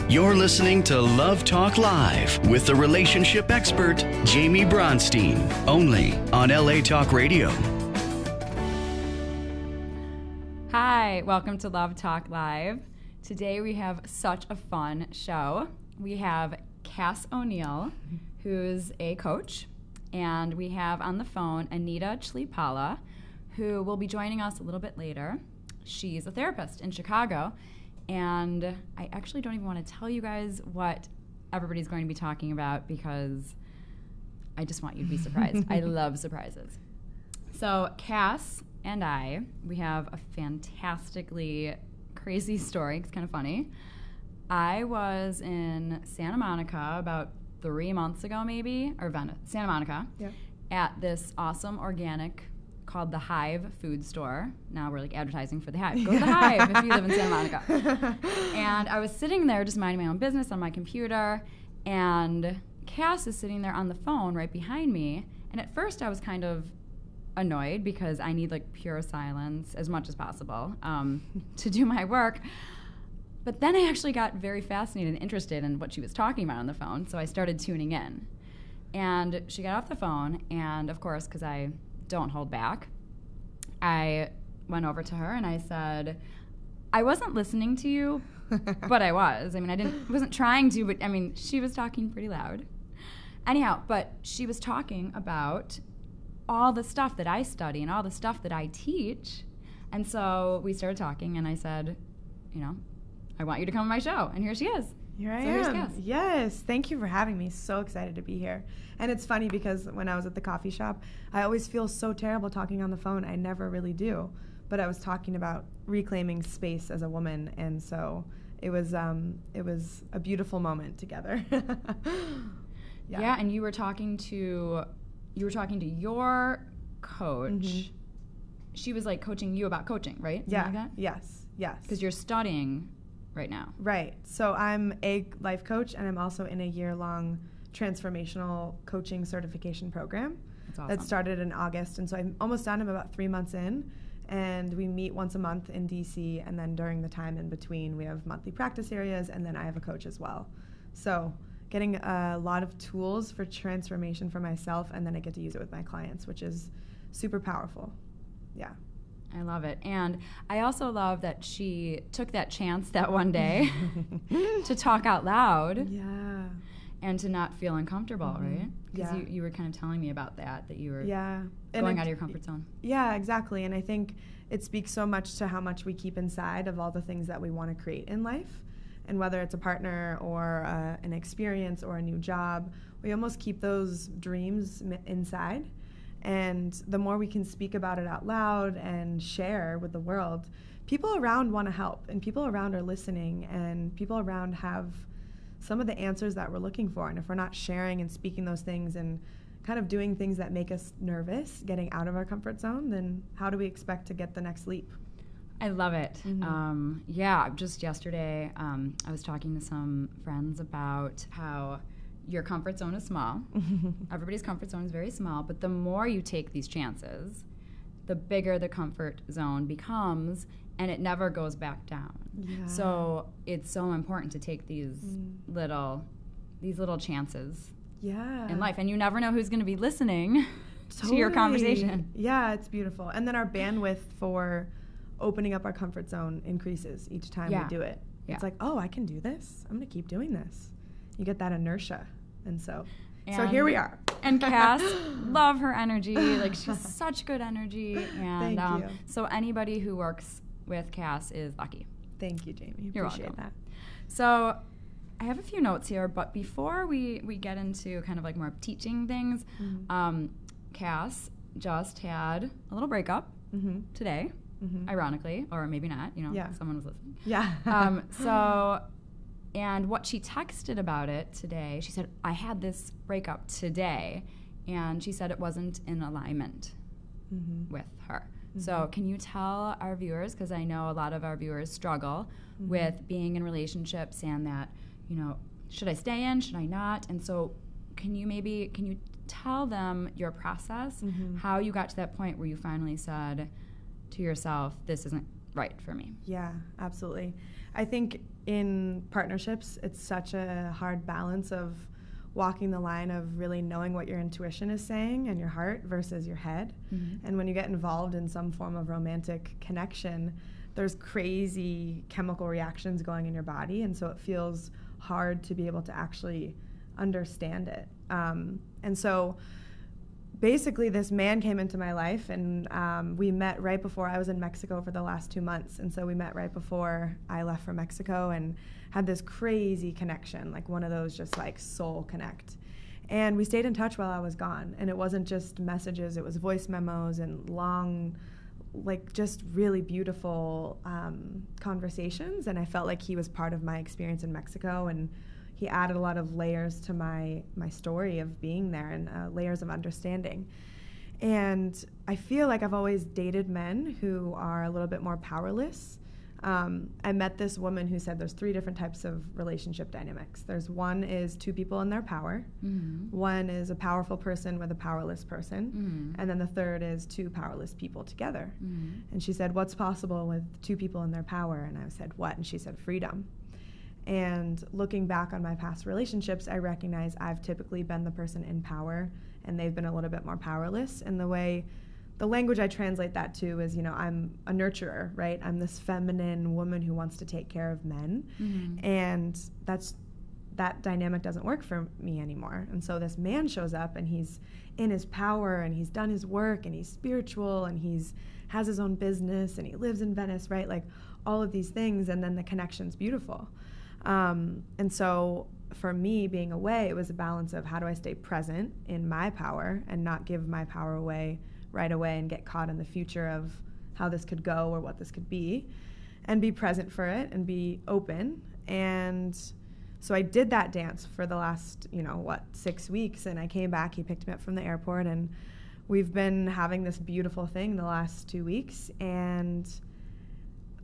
You're listening to Love Talk Live with the relationship expert, Jaime Bronstein, only on LA Talk Radio. Hi, welcome to Love Talk Live. Today we have such a fun show. We have Cass O'Neill, who's a coach, and we have on the phone Anita Chlipala, who will be joining us a little bit later. She's a therapist in Chicago, and I actually don't even want to tell you guys what everybody's going to be talking about because I just want you to be surprised. I love surprises. So Cass and we have a fantastically crazy story. It's kind of funny. I was in Santa Monica about 3 months ago, maybe, or Santa Monica, at this awesome organic called the Hive food store. Now we're like advertising for the Hive. Go to the Hive if you live in Santa Monica. And I was sitting there just minding my own business on my computer, and Cass is sitting there on the phone right behind me. And at first I was kind of annoyed because I need like pure silence as much as possible to do my work. But then I actually got very fascinated and interested in what she was talking about on the phone, so I started tuning in. And she got off the phone, and of course, because I don't hold back, I went over to her and I said, I wasn't listening to you, but I was. I mean, wasn't trying to, but I mean, she was talking pretty loud. Anyhow, but she was talking about all the stuff that I study and all the stuff that I teach. And so we started talking, and I said, you know, I want you to come on my show. And here she is. Here I am. Here's Cass. Yes, thank you for having me. So excited to be here. And it's funny because when I was at the coffee shop, I always feel so terrible talking on the phone. I never really do. But I was talking about reclaiming space as a woman, and so it was a beautiful moment together. Yeah, and you were talking to your coach. Mm-hmm. She was like coaching you about coaching, right? Yeah. Like that? Yes. Because you're studying right now. Right. So I'm a life coach, and I'm also in a year-long transformational coaching certification program. That's awesome. That started in August, and so I'm almost done. I'm about 3 months in, and we meet once a month in DC, and then during the time in between, we have monthly practice areas, and then I have a coach as well. So getting a lot of tools for transformation for myself, and then I get to use it with my clients, which is super powerful. Yeah. I love it. And I also love that she took that chance that one day to talk out loud. Yeah. And to not feel uncomfortable, Mm-hmm. right? Because you were kind of telling me about that you were going out of your comfort zone. Yeah, exactly. And I think it speaks so much to how much we keep inside of all the things that we want to create in life. And whether it's a partner or an experience or a new job, we almost keep those dreams inside. And the more we can speak about it out loud and share with the world, people around want to help, and people around are listening, and people around have some of the answers that we're looking for. And if we're not sharing and speaking those things and kind of doing things that make us nervous, getting out of our comfort zone, then how do we expect to get the next leap? I love it. Mm-hmm. Just yesterday, I was talking to some friends about how your comfort zone is small. Everybody's comfort zone is very small, but the more you take these chances, the bigger the comfort zone becomes, and it never goes back down. Yeah. So it's so important to take these little chances in life, and you never know who's going to be listening to your conversation. Yeah, it's beautiful. And then our bandwidth for opening up our comfort zone increases each time we do it. Yeah. It's like, oh, I can do this. I'm going to keep doing this. You get that inertia. And so here we are. And Cass, love her energy. Like, she's such good energy. And Thank you. So anybody who works with Cass is lucky. Thank you, Jaime. You're Appreciate welcome. that. So I have a few notes here, but before we get into kind of like more teaching things, Cass just had a little breakup today, ironically, or maybe not, someone was listening. Yeah. And what she texted about it today, she said, I had this breakup today, and she said it wasn't in alignment with her. So can you tell our viewers, because I know a lot of our viewers struggle with being in relationships and that, should I stay in, should I not? And so can you tell them your process, how you got to that point where you finally said to yourself, this isn't right for me? Yeah, absolutely. I think in partnerships, it's such a hard balance of walking the line of really knowing what your intuition is saying and your heart versus your head. And when you get involved in some form of romantic connection, there's crazy chemical reactions going in your body, and so it feels hard to be able to actually understand it. And so basically this man came into my life, and we met right before I was in Mexico for the last 2 months. And so we met right before I left for Mexico and had this crazy connection, like one of those just like soul connect. And we stayed in touch while I was gone. And it wasn't just messages, it was voice memos and long, like just really beautiful conversations. And I felt like he was part of my experience in Mexico, and he added a lot of layers to my story of being there, and layers of understanding. And I feel like I've always dated men who are a little bit more powerless. I met this woman who said there's 3 different types of relationship dynamics. There's one is 2 people in their power. One is a powerful person with a powerless person. And then the third is 2 powerless people together. And she said, what's possible with 2 people in their power? And I said, what? And she said, freedom. And looking back on my past relationships, I recognize I've typically been the person in power, and they've been a little bit more powerless. And the language I translate that to is, I'm a nurturer, right? I'm this feminine woman who wants to take care of men. And that dynamic doesn't work for me anymore. And so this man shows up, and he's in his power, and he's done his work, and he's spiritual, and has his own business, and he lives in Venice, right? Like all of these things, and then the connection's beautiful. And so for me, being away, it was a balance of how do I stay present in my power and not give my power away right away and get caught in the future of how this could go or what this could be, and be present for it and be open. And so I did that dance for the last, 6 weeks, and I came back, he picked me up from the airport, and we've been having this beautiful thing the last 2 weeks, and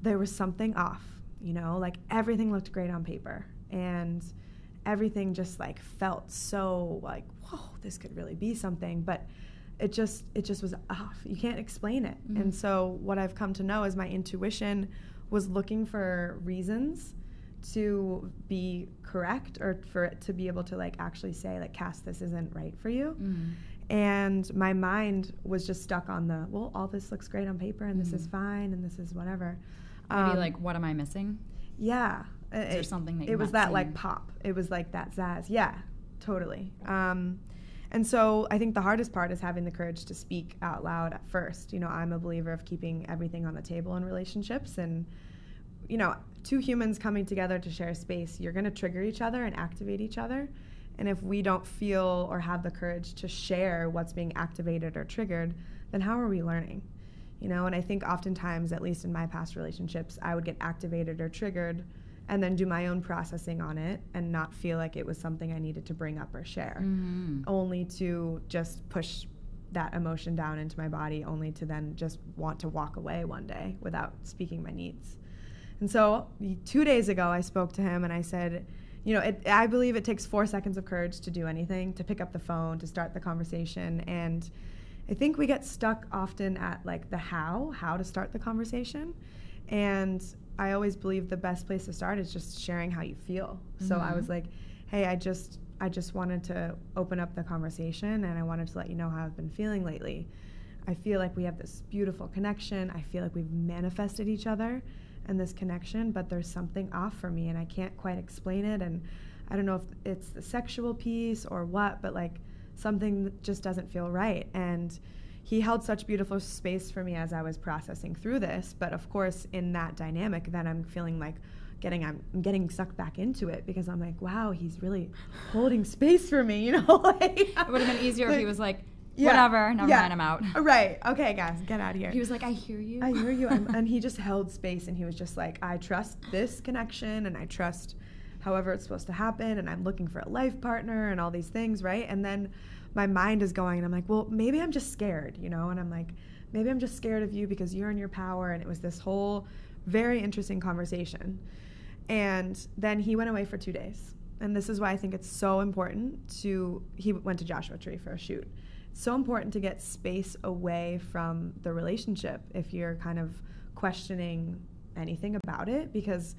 there was something off. Like everything looked great on paper, and everything just like felt so like, whoa, this could really be something, but it just was off. You can't explain it. And so what I've come to know is my intuition was looking for reasons to be correct, or for it to be able to like actually say like, Cass, this isn't right for you. And my mind was just stuck on all this looks great on paper, and this is fine, and this is whatever. Maybe like, what am I missing? Yeah. Is there something that it was that like pop. It was like that zazz. Yeah, totally. And so I think the hardest part is having the courage to speak out loud at first. I'm a believer of keeping everything on the table in relationships, and 2 humans coming together to share space, you're going to trigger each other and activate each other. And if we don't feel or have the courage to share what's being activated or triggered, then how are we learning? And I think oftentimes, at least in my past relationships, I would get activated or triggered and then do my own processing on it and not feel like it was something I needed to bring up or share, only to just push that emotion down into my body, only to then just want to walk away one day without speaking my needs. And so 2 days ago, I spoke to him and I said, I believe it takes 4 seconds of courage to do anything, to pick up the phone, to start the conversation. And I think we get stuck often at like the how to start the conversation. And I always believe the best place to start is just sharing how you feel. So I was like, hey, I just wanted to open up the conversation, and I wanted to let you know how I've been feeling lately. I feel like we have this beautiful connection. I feel like we've manifested each other and this connection, but there's something off for me, and I can't quite explain it. And I don't know if it's the sexual piece or what, but like something that just doesn't feel right. And he held such beautiful space for me as I was processing through this. But of course, in that dynamic, then I'm feeling like I'm getting sucked back into it, because I'm like, wow, he's really holding space for me, like, it would have been easier if he was like, whatever, never mind, I'm out. Right. Okay, guys, get out of here. He was like, I hear you. And he just held space, and he was just like, I trust this connection, and I trust however it's supposed to happen, and I'm looking for a life partner and all these things, right? And then my mind is going, and I'm like, well, maybe I'm just scared, and I'm like, maybe I'm just scared of you because you're in your power. And it was this whole very interesting conversation. And then he went away for 2 days. And this is why I think it's so important he went to Joshua Tree for a shoot. It's so important to get space away from the relationship if you're kind of questioning anything about it, because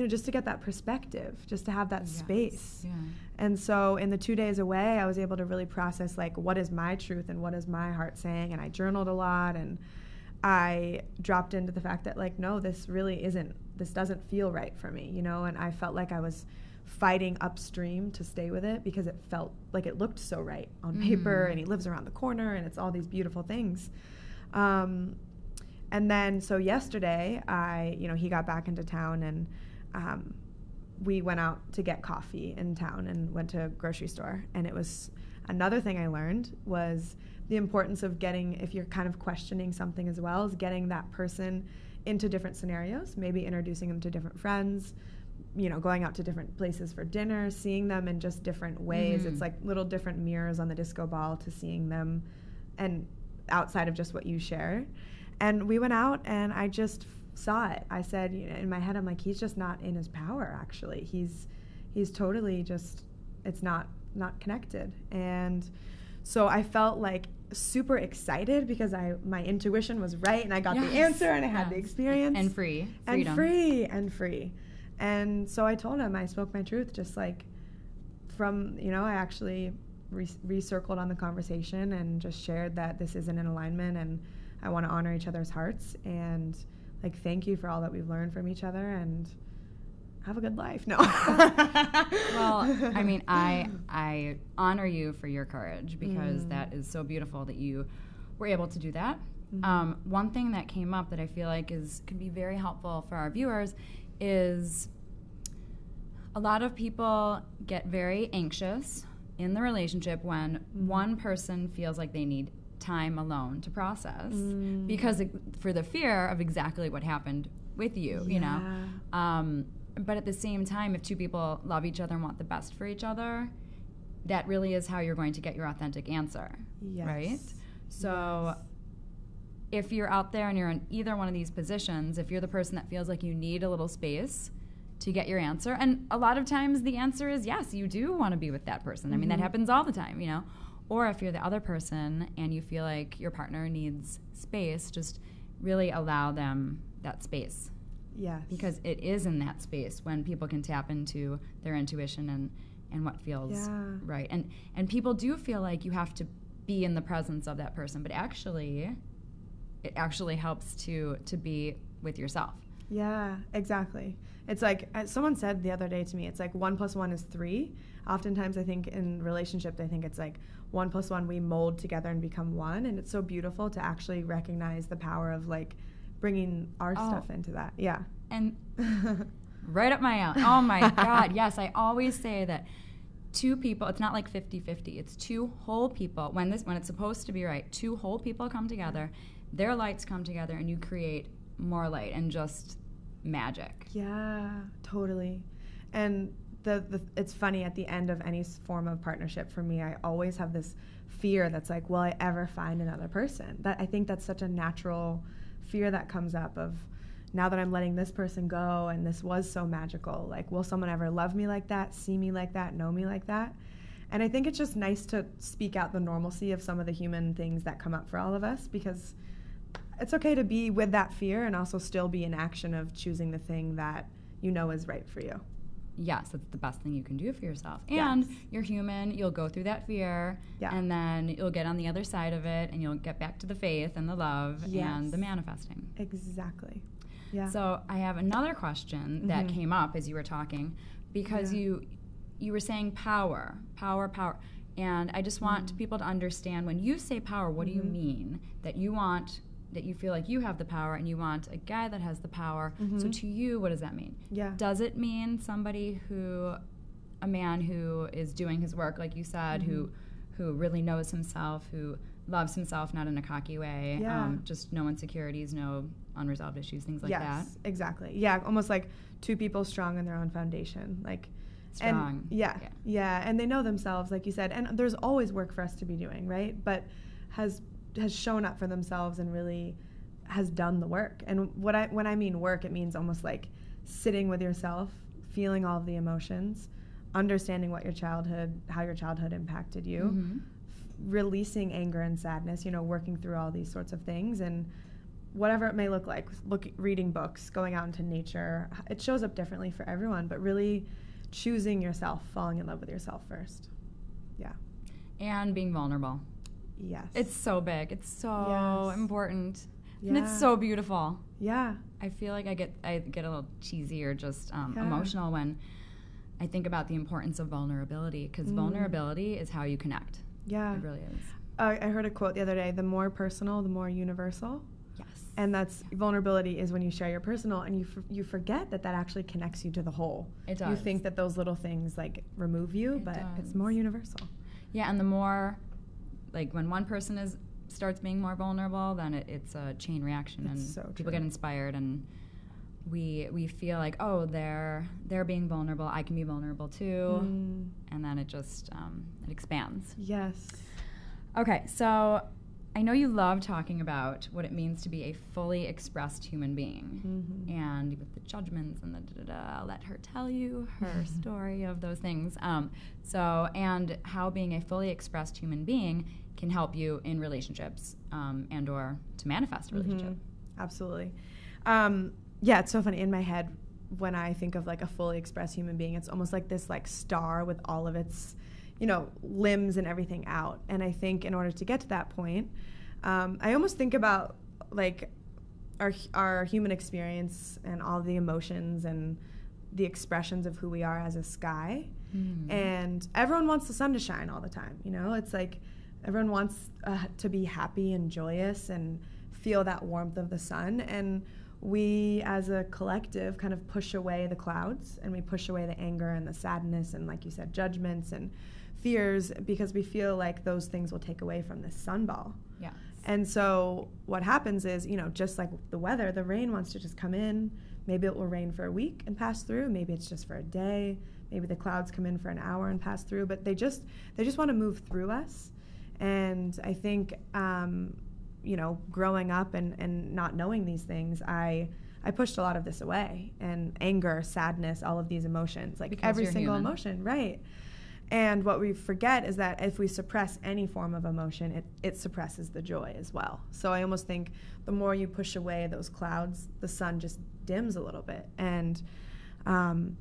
just to get that perspective, just to have that space. Yeah. And so in the 2 days away, I was able to really process, like, what is my truth and what is my heart saying? And I journaled a lot, and I dropped into the fact that, like, no, this doesn't feel right for me, and I felt like I was fighting upstream to stay with it because it felt like it looked so right on paper, and he lives around the corner, and it's all these beautiful things. And then, so yesterday, he got back into town, and we went out to get coffee in town and went to a grocery store. And it was another thing I learned was the importance of getting, if you're kind of questioning something as well, is getting that person into different scenarios, maybe introducing them to different friends, going out to different places for dinner, seeing them in just different ways. It's like little different mirrors on the disco ball to seeing them and outside of just what you share. And we went out, and I just saw it. I said, in my head, I'm like, he's just not in his power, actually. He's totally just, it's not connected. And so I felt like super excited because my intuition was right, and I got the answer, and I had the experience. And freedom. And free. And so I told him, I spoke my truth, just like from, I actually recircled on the conversation and just shared that this isn't in alignment, and I want to honor each other's hearts, and like, thank you for all that we've learned from each other, and have a good life. No. Well, I mean, I honor you for your courage, because that is so beautiful that you were able to do that. One thing that came up that I feel like can be very helpful for our viewers is a lot of people get very anxious in the relationship when one person feels like they need time alone to process, because for the fear of exactly what happened with you, but at the same time, if two people love each other and want the best for each other, that really is how you're going to get your authentic answer, right? So if you're out there and you're in either one of these positions, if you're the person that feels like you need a little space to get your answer, and a lot of times the answer is yes, you do want to be with that person. I mean, that happens all the time, Or if you're the other person and you feel like your partner needs space, just really allow them that space. Yes. Because it is in that space when people can tap into their intuition and what feels right. And people do feel like you have to be in the presence of that person, but actually, it actually helps to be with yourself. Yeah, exactly. It's like, someone said the other day to me, it's like 1 + 1 is 3. Oftentimes I think in relationships, I think it's like 1 + 1, we mold together and become one. And it's so beautiful to actually recognize the power of like bringing our stuff into that. Yeah. And right up my alley. Oh my God. Yes. I always say that two people, it's not like 50-50. It's two whole people. When it's supposed to be right, two whole people come together, their lights come together, and you create more light and just magic. Yeah, totally. And it's funny, at the end of any form of partnership for me, I always have this fear that's like, will I ever find another person? I think that's such a natural fear that comes up of, now that I'm letting this person go and this was so magical, like, will someone ever love me like that, see me like that, know me like that? And I think it's just nice to speak out the normalcy of some of the human things that come up for all of us, because it's okay to be with that fear and also still be in action of choosing the thing that you know is right for you. Yes, it's the best thing you can do for yourself. And you're human, you'll go through that fear, and then you'll get on the other side of it, and you'll get back to the faith and the love and the manifesting. Exactly. Yeah. So I have another question that came up as you were talking, because you were saying power. And I just want people to understand, when you say power, what do you mean? That you feel like you have the power and you want a guy that has the power. So to you, what does that mean? Yeah. Does it mean a man who is doing his work, like you said, who really knows himself, who loves himself, not in a cocky way, just no insecurities, no unresolved issues, things like that? Yes, exactly. Yeah, almost like two people strong in their own foundation. Like, strong. And and they know themselves, like you said, and there's always work for us to be doing, right? But has shown up for themselves and really has done the work. And when I mean work, it means almost like sitting with yourself, feeling all of the emotions, understanding how your childhood impacted you, releasing anger and sadness, working through all these sorts of things, and whatever it may look like, reading books, going out into nature. It shows up differently for everyone, but really choosing yourself, falling in love with yourself first. Yeah. And being vulnerable. Yes. It's so big. It's so important. Yeah. And it's so beautiful. Yeah. I feel like I get a little cheesy or just emotional when I think about the importance of vulnerability, because vulnerability is how you connect. Yeah. It really is. I heard a quote the other day, the more personal, the more universal. Yes. And that's vulnerability is when you share your personal and you forget that actually connects you to the whole. It does. You think that those little things like remove you, but it's more universal. Yeah, and the more, like when one person starts being more vulnerable, then it's a chain reaction, and so people get inspired, and we feel like, oh, they're being vulnerable, I can be vulnerable too, and then it just it expands. Yes. Okay, so I know you love talking about what it means to be a fully expressed human being, and with the judgments and I'll let her tell you her story of those things. And how being a fully expressed human being can help you in relationships and or to manifest a relationship. Absolutely. Yeah, it's so funny. In my head, when I think of like a fully expressed human being, it's almost like this like star with all of its limbs and everything out. And I think in order to get to that point, I almost think about like our human experience and all the emotions and the expressions of who we are as a sky. And everyone wants the sun to shine all the time. It's like everyone wants to be happy and joyous and feel that warmth of the sun. And we as a collective kind of push away the clouds, and we push away the anger and the sadness and, like you said, judgments and fears, because we feel like those things will take away from this sunball. Yeah. And so what happens is, just like the weather, the rain wants to just come in. Maybe it will rain for a week and pass through. Maybe it's just for a day. Maybe the clouds come in for an hour and pass through. But they just want to move through us. And I think, growing up and not knowing these things, I pushed a lot of this away. And anger, sadness, all of these emotions, like because every single human. emotion, right? And what we forget is that if we suppress any form of emotion, it suppresses the joy as well. So I almost think the more you push away those clouds, the sun just dims a little bit. And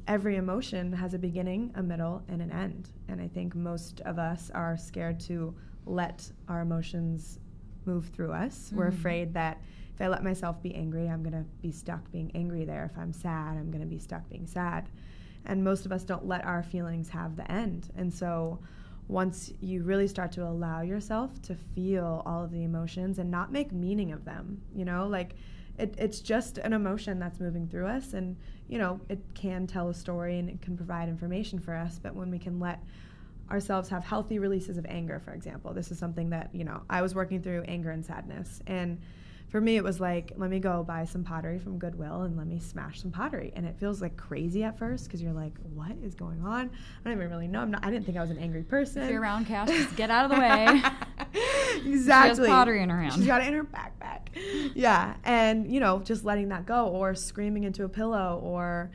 every emotion has a beginning, a middle, and an end. And I think most of us are scared to let our emotions move through us. We're afraid that if I let myself be angry, I'm going to be stuck being angry there. If I'm sad, I'm going to be stuck being sad. And most of us don't let our feelings have the end. And so once you really start to allow yourself to feel all of the emotions and not make meaning of them, it's just an emotion that's moving through us. And, it can tell a story and it can provide information for us. But when we can let ourselves have healthy releases of anger, for example, this is something that, I was working through, anger and sadness. And for me, it was like, let me go buy some pottery from Goodwill and let me smash some pottery. And it feels like crazy at first because you're like, what is going on? I don't even really know. I didn't think I was an angry person. If you're around Cash, just get out of the way. Exactly. She has pottery in her hand. She's got it in her backpack. Yeah. And, just letting that go, or screaming into a pillow, or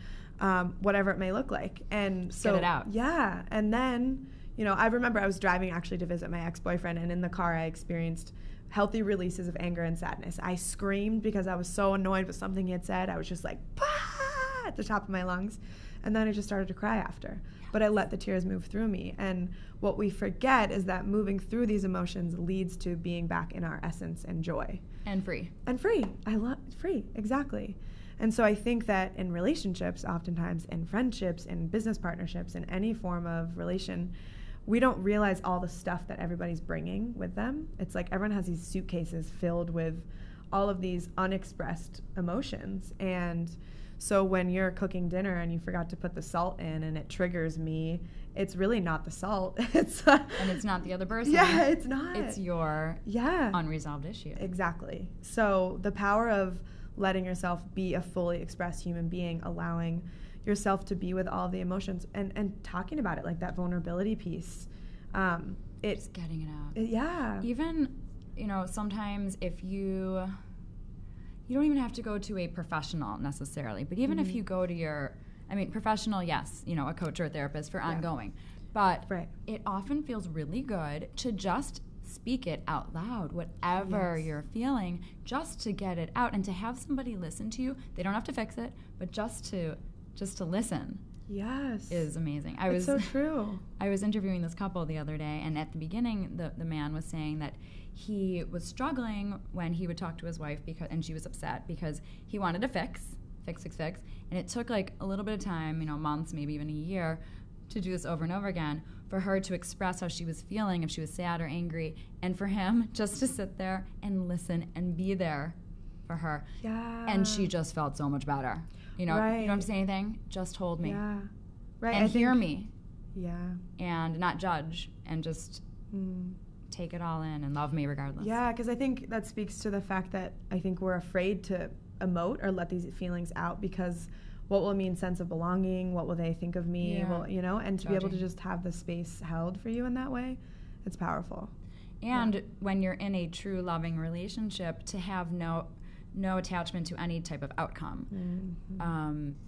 whatever it may look like. And so, get it out. Yeah. And then, I remember I was driving actually to visit my ex-boyfriend, and in the car I experienced healthy releases of anger and sadness. I screamed because I was so annoyed with something he had said. I was just like, bah! At the top of my lungs. And then I just started to cry after. But I let the tears move through me. And what we forget is that moving through these emotions leads to being back in our essence and joy. And free. And free. I love free. Exactly. And so I think that in relationships, oftentimes in friendships, in business partnerships, in any form of relation, we don't realize all the stuff that everybody's bringing with them. It's like everyone has these suitcases filled with all of these unexpressed emotions. And so when you're cooking dinner and you forgot to put the salt in and it triggers me, it's really not the salt. And it's not the other person. Yeah, it's not. It's your unresolved issue. Exactly. So the power of letting yourself be a fully expressed human being, allowing yourself to be with all the emotions and talking about it, like that vulnerability piece. It's getting it out. Yeah. Even, sometimes if you don't even have to go to a professional necessarily, but even if you go to professional, yes, a coach or a therapist for ongoing, but it often feels really good to just speak it out loud, whatever you're feeling, just to get it out and to have somebody listen to you. They don't have to fix it, but just to listen. Yes. Is amazing. It's so true. I was interviewing this couple the other day, and at the beginning, the man was saying that he was struggling when he would talk to his wife and she was upset because he wanted to fix, and it took like a little bit of time, months, maybe even a year, to do this over and over again, for her to express how she was feeling, if she was sad or angry, and for him just to sit there and listen and be there for her. Yeah. And she just felt so much better. You don't have to say anything, just hold me. Yeah. Right. And hear me. Yeah. And not judge, and just take it all in and love me regardless. Yeah, because I think that speaks to the fact that I think we're afraid to emote or let these feelings out, because what will it mean, sense of belonging? What will they think of me? Yeah. Well, and to be able to just have the space held for you in that way, it's powerful. And when you're in a true loving relationship, to have no attachment to any type of outcome.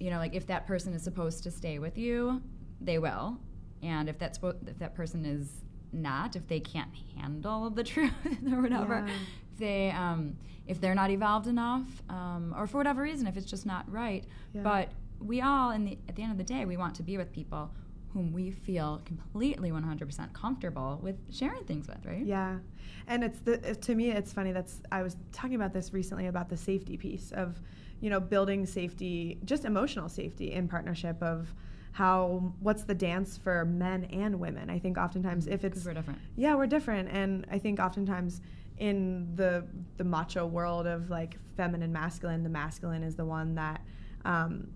Like if that person is supposed to stay with you, they will. And if that person is not, if they can't handle the truth or whatever, if they're not evolved enough, or for whatever reason, if it's just not right. But we all, at the end of the day, we want to be with people whom we feel completely 100% comfortable with sharing things with, right? Yeah. And to me, it's funny, I was talking about this recently, about the safety piece of, building safety, just emotional safety in partnership, of what's the dance for men and women. I think oftentimes if it's... 'Cause we're different. Yeah, we're different. And I think oftentimes in the macho world of like feminine, masculine, the masculine is the one that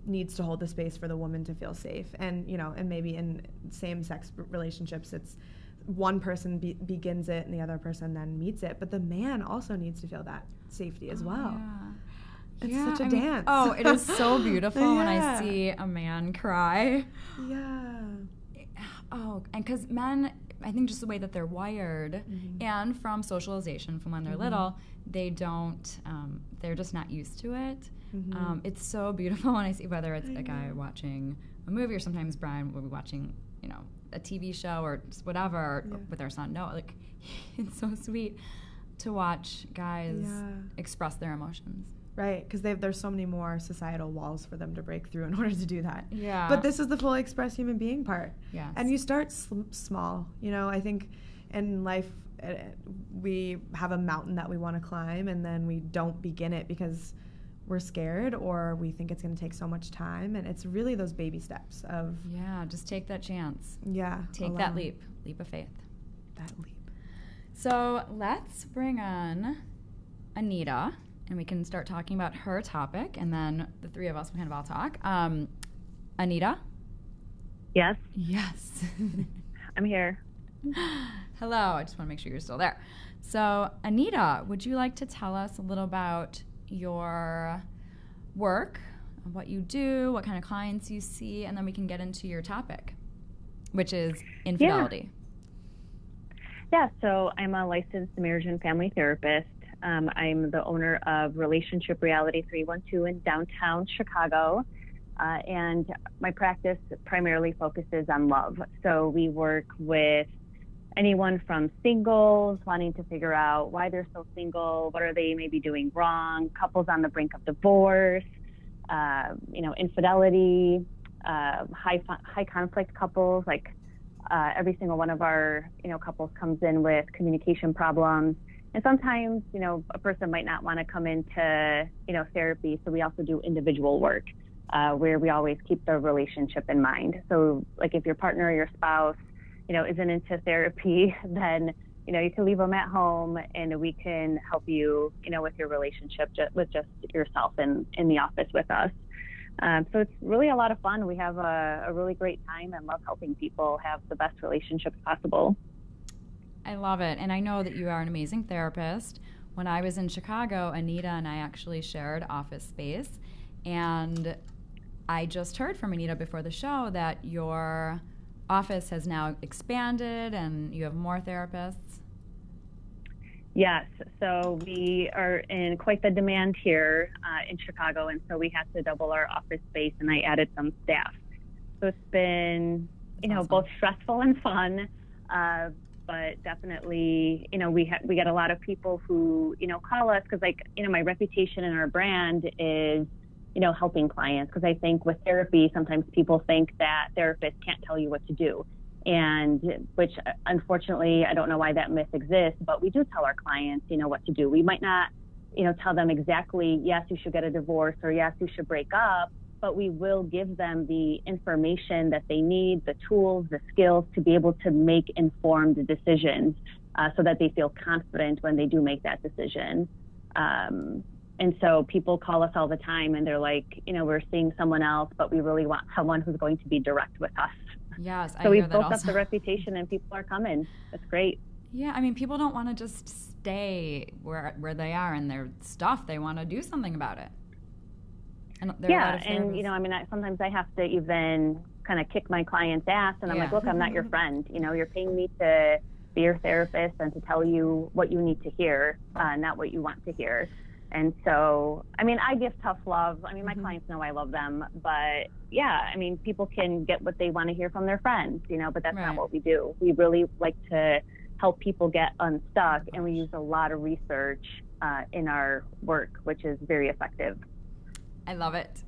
needs to hold the space for the woman to feel safe. And, and maybe in same-sex relationships, it's one person begins it and the other person then meets it. But the man also needs to feel that safety as well. Yeah. It's such a dance. It is so beautiful when I see a man cry. Yeah. Oh, and because men, I think just the way that they're wired, and from socialization from when they're little, they don't, they're just not used to it. It's so beautiful when I see, whether it's a guy watching a movie, or sometimes Brian will be watching, a TV show or just whatever with our son. No, like, it's so sweet to watch guys express their emotions. Right, because there's so many more societal walls for them to break through in order to do that. Yeah. But this is the fully expressed human being part. Yes. And you start small. I think in life we have a mountain that we want to climb, and then we don't begin it because we're scared or we think it's going to take so much time. And it's really those baby steps of... Yeah, just take that chance. Yeah. Take that leap of faith. That leap. So let's bring on Anita, and we can start talking about her topic, and then the three of us will kind of all talk. Anita? Yes? Yes. I'm here. Hello. I just want to make sure you're still there. So, Anita, would you like to tell us a little about your work, what you do, what kind of clients you see, and then we can get into your topic, which is infidelity. Yeah, so I'm a licensed marriage and family therapist. I'm the owner of Relationship Reality 312 in downtown Chicago, and my practice primarily focuses on love. So we work with anyone from singles wanting to figure out why they're so single, what are they maybe doing wrong, couples on the brink of divorce, infidelity, high conflict couples. Like every single one of our couples comes in with communication problems. And sometimes, a person might not want to come into, therapy. So we also do individual work where we always keep the relationship in mind. So like if your partner or your spouse, isn't into therapy, then, you can leave them at home and we can help you, with your relationship with just yourself and in the office with us. So it's really a lot of fun. We have a really great time and love helping people have the best relationships possible. I love it. And I know that you are an amazing therapist. When I was in Chicago, Anita and I actually shared office space. And I just heard from Anita before the show that your office has now expanded and you have more therapists. Yes. So we are in quite the demand here in Chicago. And so we had to double our office space, and I added some staff. So it's been, Awesome. Both stressful and fun. but definitely, we get a lot of people who, call us because, like, my reputation and our brand is, helping clients. Because I think with therapy, sometimes people think that therapists can't tell you what to do. And which, unfortunately, I don't know why that myth exists, but we do tell our clients, what to do. We might not, tell them exactly, yes, you should get a divorce, or yes, you should break up, but we will give them the information that they need, the tools, the skills to be able to make informed decisions, so that they feel confident when they do make that decision. And so people call us all the time and they're like, we're seeing someone else, but we really want someone who's going to be direct with us. Yes, so we've built up the reputation and people are coming. That's great. Yeah, I mean, people don't want to just stay where they are in their stuff. They want to do something about it. And sometimes I have to even kind of kick my client's ass, and I'm like, look, I'm not your friend. You're paying me to be your therapist and to tell you what you need to hear, not what you want to hear. And so, I give tough love. My clients know I love them, but yeah, people can get what they want to hear from their friends, but that's not what we do. We really like to help people get unstuck, and we use a lot of research in our work, which is very effective. I love it.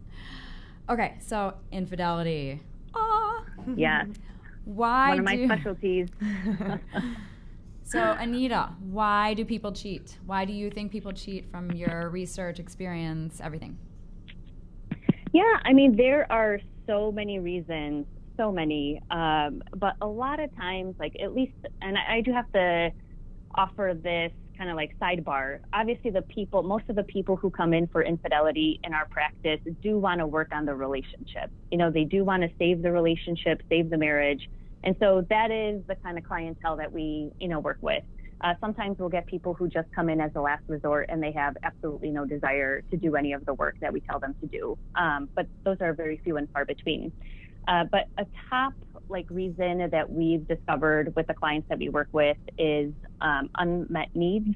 Okay, so infidelity. Yeah. Why? One of my specialties. So, Anita, why do people cheat? Why do you think people cheat from your research, experience, everything? Yeah, there are so many reasons, so many. But a lot of times, like, at least, and I do have to offer this kind of like sidebar. Obviously, most of the people who come in for infidelity in our practice do want to work on the relationship. They do want to save the relationship, save the marriage. And so that is the kind of clientele that we, work with. Sometimes we'll get people who just come in as a last resort and they have absolutely no desire to do any of the work that we tell them to do. But those are very few and far between. But a top reason that we've discovered with the clients that we work with is unmet needs.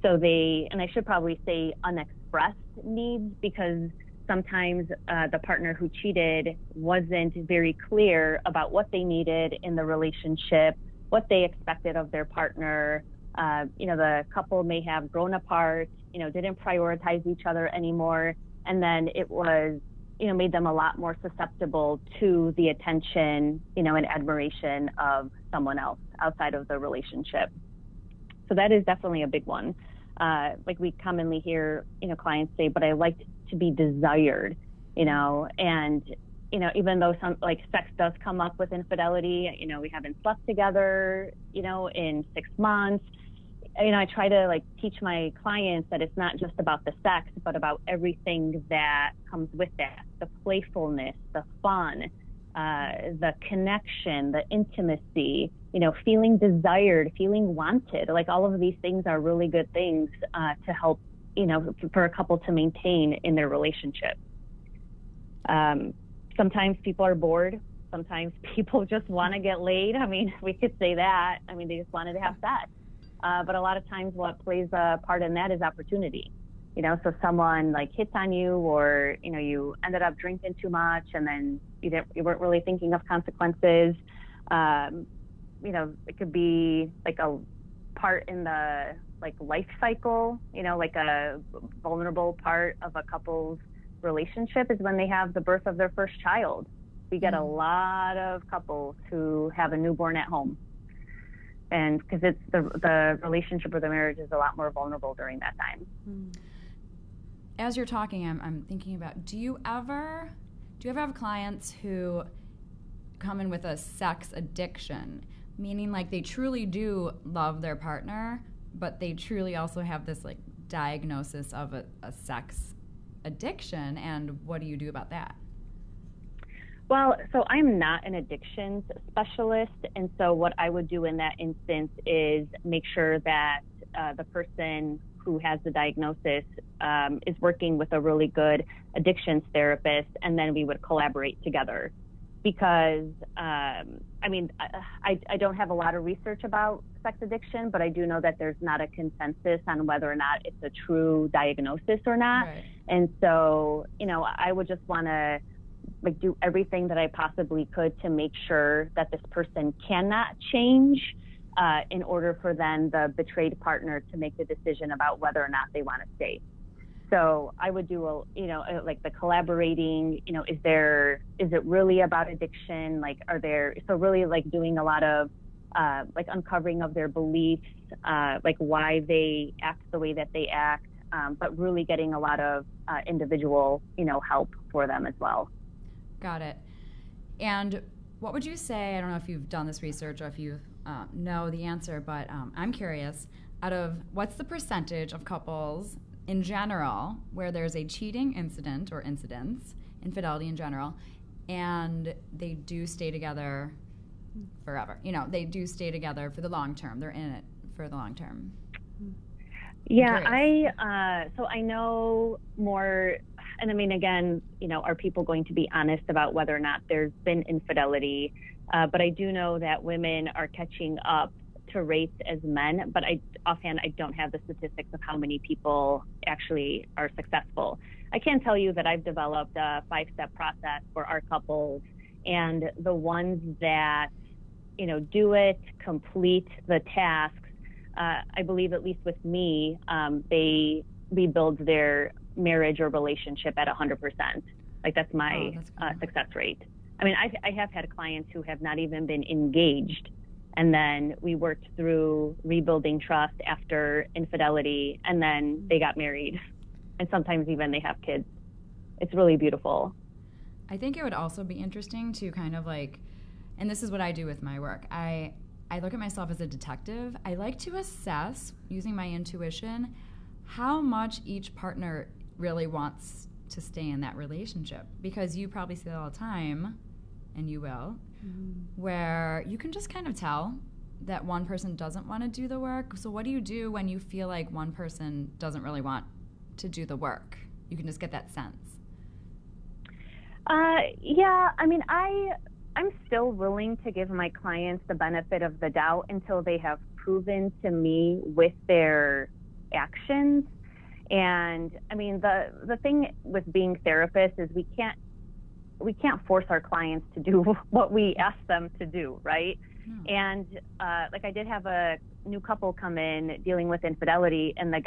So and I should probably say unexpressed needs, because sometimes the partner who cheated wasn't very clear about what they needed in the relationship, what they expected of their partner. The couple may have grown apart, didn't prioritize each other anymore. And then it was, made them a lot more susceptible to the attention, and admiration of someone else outside of the relationship. So that is definitely a big one. We commonly hear, clients say, but I like to be desired, and, even though some sex does come up with infidelity, we haven't slept together, in 6 months. I try to teach my clients that it's not just about the sex, but about everything that comes with that, the playfulness, the fun, the connection, the intimacy, feeling desired, feeling wanted. All of these things are really good things to help, for a couple to maintain in their relationship. Sometimes people are bored. Sometimes people just want to get laid. We could say that. They just wanted to have sex. But a lot of times what plays a part in that is opportunity. So someone hits on you, or, you ended up drinking too much and then you weren't really thinking of consequences. It could be a part in the life cycle, a vulnerable part of a couple's relationship is when they have the birth of their first child. We get a lot of couples who have a newborn at home. And because it's the relationship or the marriage is a lot more vulnerable during that time. As you're talking, I'm thinking about, do you ever have clients who come in with a sex addiction, meaning they truly do love their partner, but they truly also have this diagnosis of a sex addiction, and what do you do about that? Well, so I'm not an addictions specialist, and so what I would do in that instance is make sure that the person who has the diagnosis is working with a really good addictions therapist, and then we would collaborate together. Because, I don't have a lot of research about sex addiction, but I do know that there's not a consensus on whether or not it's a true diagnosis or not. Right. And so, I would just want to do everything that I possibly could to make sure that this person cannot change, in order for then the betrayed partner to make the decision about whether or not they want to stay. So I would do like the collaborating, is it really about addiction? Like, really like doing a lot of like uncovering of their beliefs, like why they act the way that they act, but really getting a lot of individual, help for them as well. Got it. And what would you say, I don't know if you've done this research or if you know the answer, but I'm curious, what's the percentage of couples in general where there's a cheating incident or incidents, infidelity in general, and they do stay together forever? They do stay together for the long term. They're in it for the long term. Yeah, I know more, and I mean, again, are people going to be honest about whether or not there's been infidelity? But I do know that women are catching up to rates as men, but offhand, I don't have the statistics of how many people actually are successful. I can tell you that I've developed a 5-step process for our couples, and the ones that, do it, complete the tasks, I believe, at least with me, they rebuild their marriage or relationship at 100%. Like, that's my success rate. I mean, I have had clients who have not even been engaged, and then we worked through rebuilding trust after infidelity, and then they got married, and sometimes even they have kids. It's really beautiful. I think it would also be interesting to kind of like, and this is what I do with my work. I look at myself as a detective. I like to assess, using my intuition, how much each partner really wants to stay in that relationship. Because you probably see that all the time, and you will, where you can just kind of tell that one person doesn't want to do the work. So what do you do when you feel like one person doesn't really want to do the work? You can just get that sense. Yeah, I mean, I'm still willing to give my clients the benefit of the doubt until they have proven to me with their actions. And I mean, the thing with being therapists is we can't force our clients to do what we ask them to do, right? And like, I did have a new couple come in dealing with infidelity, and the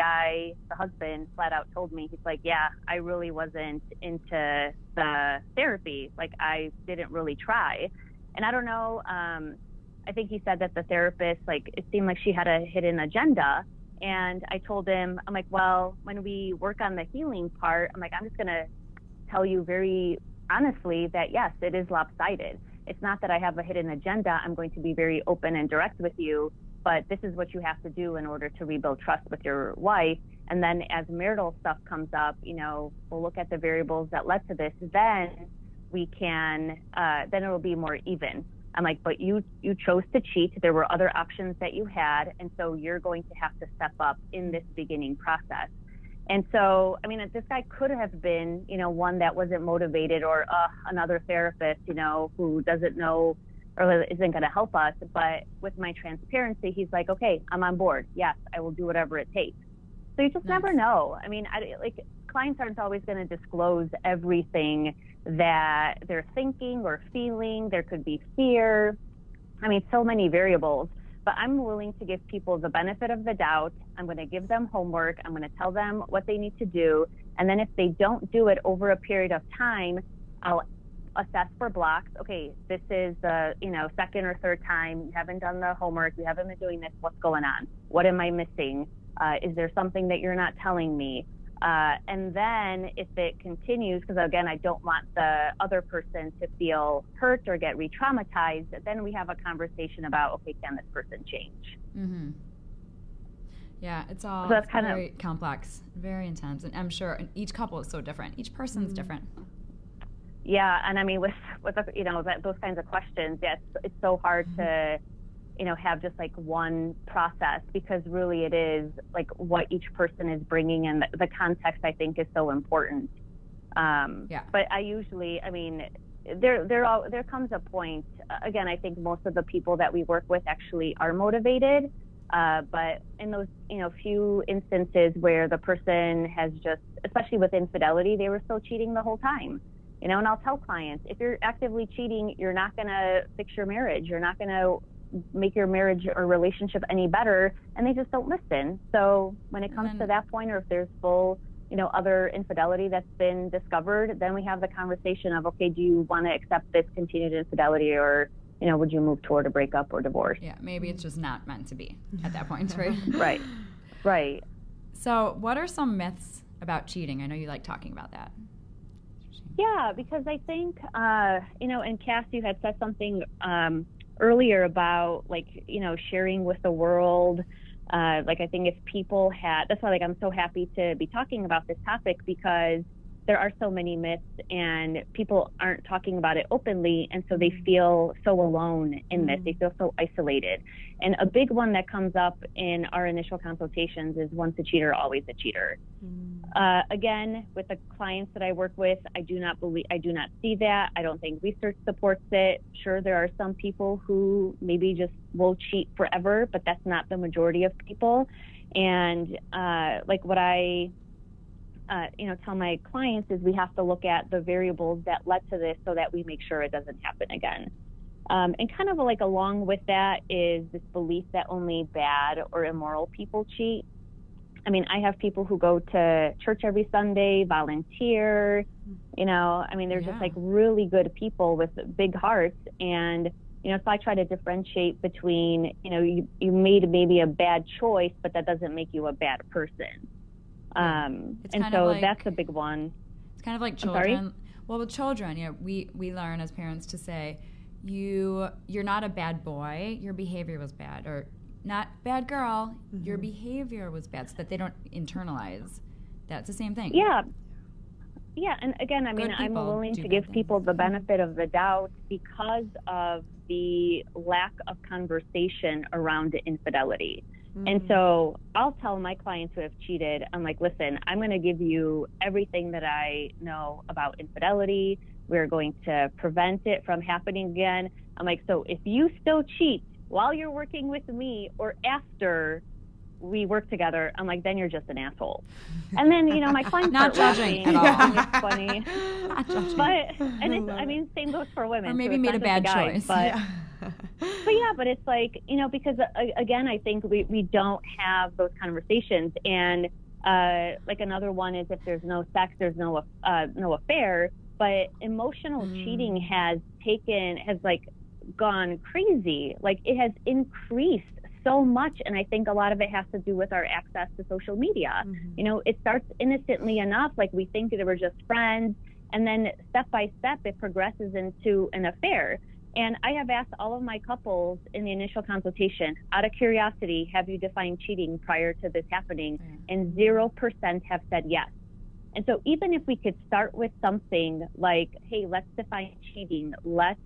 husband, flat out told me, he's like, yeah, I really wasn't into the therapy. Like, I didn't really try. And I don't know, I think he said that the therapist, like, it seemed like she had a hidden agenda. And I told him, I'm like, well, when we work on the healing part, I'm like, I'm just going to tell you very honestly that, yes, it is lopsided. It's not that I have a hidden agenda. I'm going to be very open and direct with you, but this is what you have to do in order to rebuild trust with your wife. And then as marital stuff comes up, we'll look at the variables that led to this. Then we can, then it will be more even. I'm like, but you chose to cheat. There were other options that you had. And so you're going to have to step up in this beginning process. And so, I mean, this guy could have been, one that wasn't motivated, or another therapist, who doesn't know or isn't going to help us. But with my transparency, he's like, okay, I'm on board. Yes, I will do whatever it takes. So you just never know. I mean, clients aren't always going to disclose everything that they're thinking or feeling. There could be fear. I mean, so many variables. But I'm willing to give people the benefit of the doubt. I'm going to give them homework. I'm going to tell them what they need to do. And then if they don't do it over a period of time, I'll assess for blocks. Okay, this is the second or third time you haven't done the homework. You haven't been doing this. What's going on? What am I missing? Is there something that you're not telling me? And then if it continues, because again, I don't want the other person to feel hurt or get re-traumatized, then we have a conversation about, okay, can this person change? Mm-hmm. Yeah, it's all very complex, very intense. And I'm sure each couple is so different. Each person's different. Yeah, and I mean, with those kinds of questions, it's so hard to have just like one process, because really it is like what each person is bringing, and the context, I think, is so important. But I usually, I mean, there comes a point, again, I think most of the people that we work with actually are motivated, but in those, few instances where the person has just, especially with infidelity, they were still cheating the whole time. And I'll tell clients, if you're actively cheating, you're not going to fix your marriage. You're not going to make your marriage or relationship any better, and they just don't listen. So when it comes to that point, or if there's full, other infidelity that's been discovered, then we have the conversation of, okay, do you want to accept this continued infidelity, or, would you move toward a breakup or divorce? Yeah, maybe it's just not meant to be at that point, right? Right. So what are some myths about cheating? I know you like talking about that. Yeah, because I think, and Cass, you had said something earlier about, sharing with the world. I think if people that's why, I'm so happy to be talking about this topic, because there are so many myths and people aren't talking about it openly. And so they feel so alone in this. They feel so isolated. And a big one that comes up in our initial consultations is once a cheater, always a cheater. Again, with the clients that I work with, I do not see that. I don't think research supports it. Sure, there are some people who maybe just will cheat forever, but that's not the majority of people. And what I tell my clients is we have to look at the variables that led to this so that we make sure it doesn't happen again. And kind of along with that is this belief that only bad or immoral people cheat. I mean, I have people who go to church every Sunday, volunteer, they're just really good people with big hearts. And, so I try to differentiate between, you made maybe a bad choice, but that doesn't make you a bad person. And so that's a big one. It's kind of like children. Well, with children, we learn as parents to say, you're not a bad boy, your behavior was bad, or not bad girl, your behavior was bad, so that they don't internalize. That's the same thing. Yeah. Yeah, and again, I'm willing to give people the benefit of the doubt because of the lack of conversation around infidelity. And so I'll tell my clients who have cheated, I'm like, listen, I'm going to give you everything that I know about infidelity. We're going to prevent it from happening again. I'm like, so if you still cheat while you're working with me or after we work together, I'm like, then you're just an asshole. And then, my clients not judging at all. It's funny. Not judging. But same goes for women. Or maybe made a bad choice. But it's because again, I think we don't have those conversations. And another one is if there's no sex, there's no affair. But emotional cheating has gone crazy. It has increased so much, and I think a lot of it has to do with our access to social media. It starts innocently enough, we think that we're just friends, and then step by step it progresses into an affair. And I have asked all of my couples in the initial consultation, out of curiosity, have you defined cheating prior to this happening? And 0% have said yes. And so even if we could start with something like, hey, let's define cheating, let's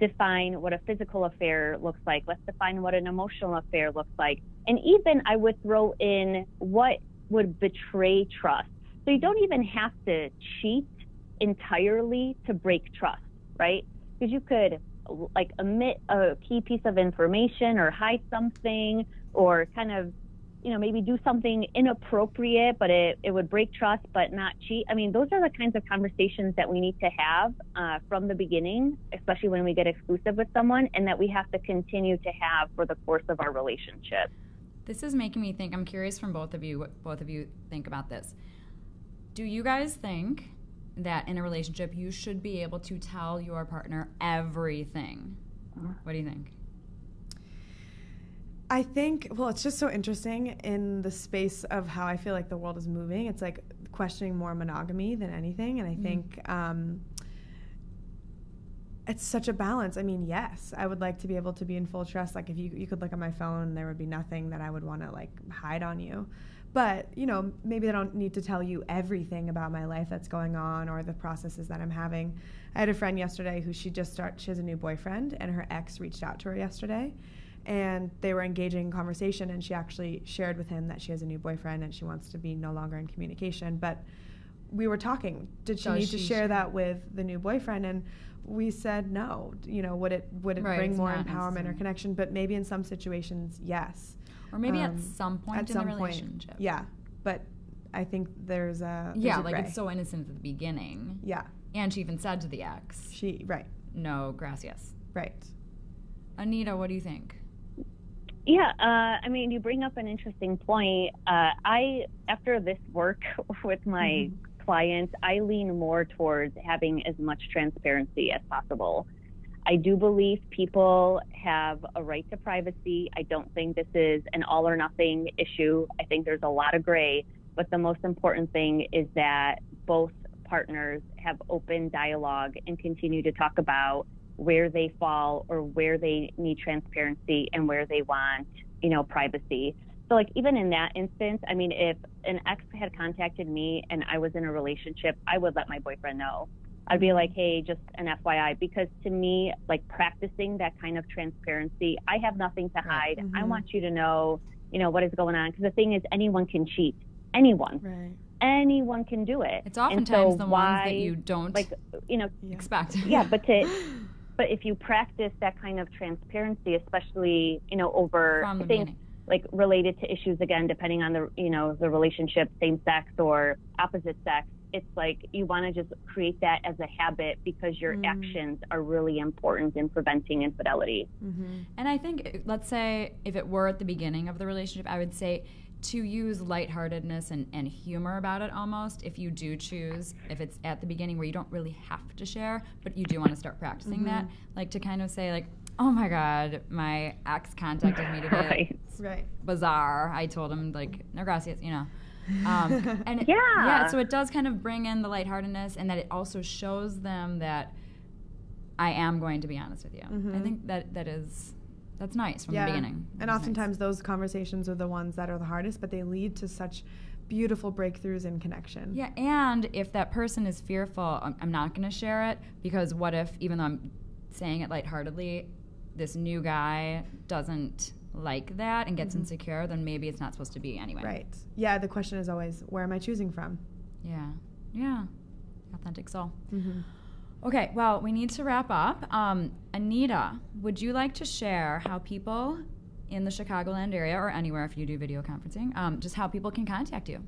define what a physical affair looks like, let's define what an emotional affair looks like. And even I would throw in what would betray trust. So you don't even have to cheat entirely to break trust, right? Because you could omit a key piece of information or hide something or kind of, maybe do something inappropriate, but it would break trust, but not cheat. Those are the kinds of conversations that we need to have from the beginning, especially when we get exclusive with someone, and that we have to continue to have for the course of our relationship. This is making me think, I'm curious from both of you, what both of you think about this. Do you guys think that in a relationship you should be able to tell your partner everything? What do you think? I think, it's just so interesting in the space of how I feel like the world is moving. It's questioning more monogamy than anything. And I think it's such a balance. Yes, I would like to be able to be in full trust. If you could look at my phone, there would be nothing that I would want to hide on you. But, maybe I don't need to tell you everything about my life that's going on or the processes that I'm having. I had a friend yesterday who she has a new boyfriend, and her ex reached out to her yesterday. And they were engaging in conversation, and she actually shared with him that she has a new boyfriend and she wants to be no longer in communication. But we were talking, did she need to share that with the new boyfriend? And we said no. Would it bring more empowerment or connection? But maybe in some situations, yes. Or maybe at some point in the relationship. Yeah, but I think there's a it's so innocent at the beginning. Yeah. And she even said to the ex. Right. No, gracias. Right. Anita, what do you think? Yeah, I mean, you bring up an interesting point. After this work with my clients, I lean more towards having as much transparency as possible. I do believe people have a right to privacy. I don't think this is an all or nothing issue. I think there's a lot of gray, but the most important thing is that both partners have open dialogue and continue to talk about where they fall or where they need transparency and where they want, privacy. So like even in that instance, I mean, if an ex had contacted me and I was in a relationship, I would let my boyfriend know. I'd be like, hey, just an FYI, because to me, like practicing that kind of transparency, I have nothing to hide. Mm-hmm. I want you to know, what is going on. Because the thing is, anyone can cheat. Anyone. Right. Anyone can do it. It's oftentimes the ones that you don't expect. Yeah, but if you practice that kind of transparency, especially, over things like related to issues, again, depending on the relationship, same sex or opposite sex, it's like you want to just create that as a habit because your actions are really important in preventing infidelity. Mm-hmm. And I think, let's say, if it were at the beginning of the relationship, I would say to use lightheartedness and humor about it almost, if you do choose, if it's at the beginning where you don't really have to share, but you do want to start practicing that, like to kind of say like, oh my God, my ex contacted me today. Right. Bizarre. I told him like, no gracias, and yeah, so it does kind of bring in the lightheartedness, and that it also shows them that I am going to be honest with you. I think that's nice from the beginning. And oftentimes those conversations are the ones that are the hardest, but they lead to such beautiful breakthroughs in connection. Yeah, and if that person is fearful, I'm not going to share it, because what if, even though I'm saying it lightheartedly, this new guy doesn't like that and gets insecure, then maybe it's not supposed to be anyway. Right. Yeah, the question is always, where am I choosing from? Yeah. Authentic soul. Okay, well, we need to wrap up. Anita, would you like to share how people in the Chicagoland area, or anywhere if you do video conferencing, just how people can contact you?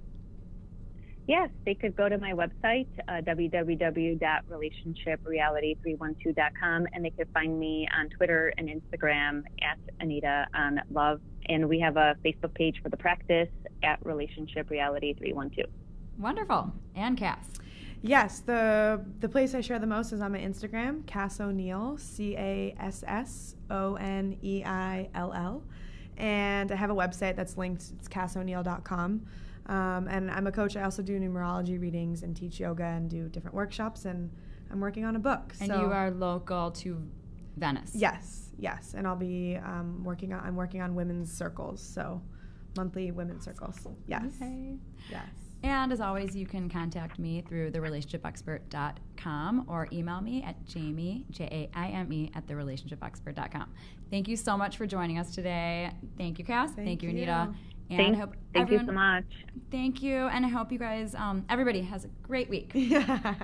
Yes, they could go to my website, www.relationshipreality312.com, and they could find me on Twitter and Instagram at Anita on Love. And we have a Facebook page for the practice at Relationship Reality 312. Wonderful. And Cass? Yes, the place I share the most is on my Instagram, Cass O'Neill, CassOneIll. And I have a website that's linked, it's CassO'Neill.com. And I'm a coach. I also do numerology readings and teach yoga and do different workshops, and I'm working on a book. And you are local to Venice. Yes. And I'll be working on women's circles, so monthly women's circles. Yes. Okay. Yes. And as always, you can contact me through therelationshipexpert.com or email me at Jaime, Jaime, at therelationshipexpert.com. Thank you so much for joining us today. Thank you, Cass. Thank you, Anita. And thank you so much. Thank you, and I hope you guys, everybody has a great week. Yeah.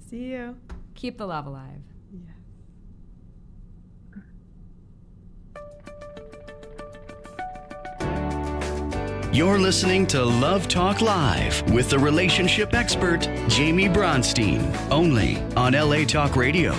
See you. Keep the love alive. You're listening to Love Talk Live with the relationship expert, Jaime Bronstein, only on LA Talk Radio.